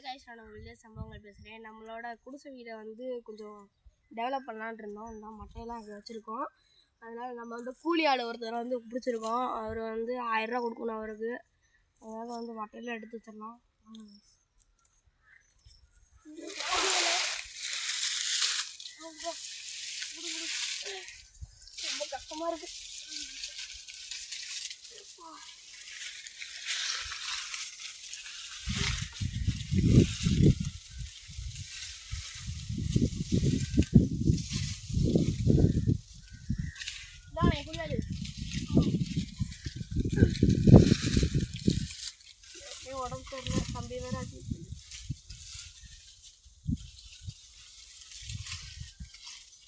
Guys நான் village சம்பவங்கள் பேசுகிறேன். நம்மளோட குடிசை வீடை வந்து கொஞ்சம் டெவலப் பண்ணலான்னு இருந்தோம். இந்த மட்டையெல்லாம் அங்கே வச்சுருக்கோம். அதனால் நம்ம வந்து கூலி ஆள் ஒருத்தரை வந்து பிடிச்சிருக்கோம். அவர் வந்து 1000 ரூபா கொடுக்கணும் அவருக்கு. அதனால் வந்து மட்டையெல்லாம் எடுத்து வச்சிடலாம். ரொம்ப கஷ்டமாக இருக்குது. தானே புரியாது உடம்பு தெரியல. தம்பி வேற ஆச்சு.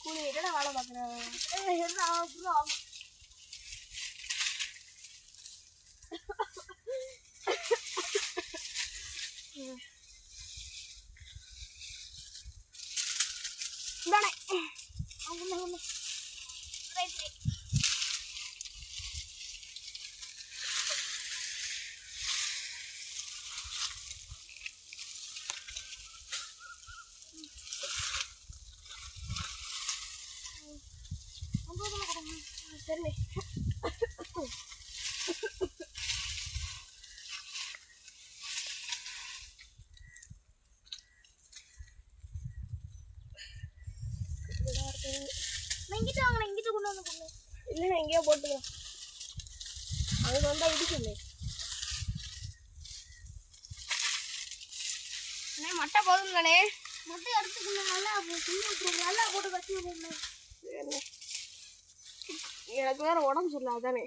கூலி என்னடா வேலை பார்க்குறேன். தானே சரி இங்கிட்ட வாங்க. இங்கிட்ட கொண்டு வந்து கொடுங்க. இல்லைண்ணா எங்கேயோ போட்டுக்கலாம். அவங்க வந்தால் இடிக்குமே. அண்ணே மட்டை போதுங்கண்ணே. மட்டை எடுத்துக்கணும். நல்லா விட்டுருங்க. நல்லா போட்டு வச்சு விடுங்க. சரிண்ணே. எனக்கு வேற உடம்பு சரியில்லை அதானே.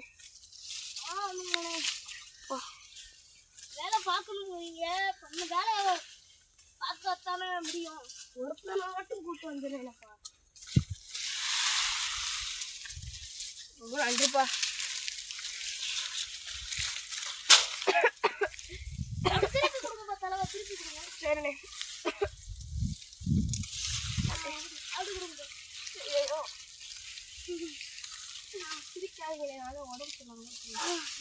வேலை பார்க்கணும். நீங்கள் பண்ண வேலை பார்த்து வச்சானே முடியும். ஒருத்தனை மட்டும் கூப்பிட்டு வந்துடுறேன்ப்பா. ரொம்ப நன்றிப்பா. திருப்பி கொடுங்கப்பா. தலைவா திருப்பி கொடுங்க. சரிண்ணே. அப்படி கொடுங்க. ஐயோ சிரிக்காதீங்களே. நானும் உடம்பு சொல்லாமல்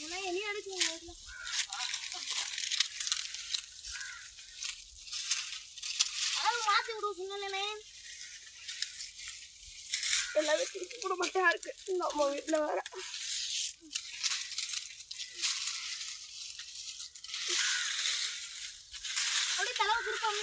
ஏன்னா என்னையும் எடுக்கணும். அதாவது மாற்றி விடுவ சொன்னேனே. எல்லாமே திருப்பி கூட மட்டும் இருக்கு. நம்ம வீட்டில் வேற அப்படியே தலைவை திருப்பாங்க.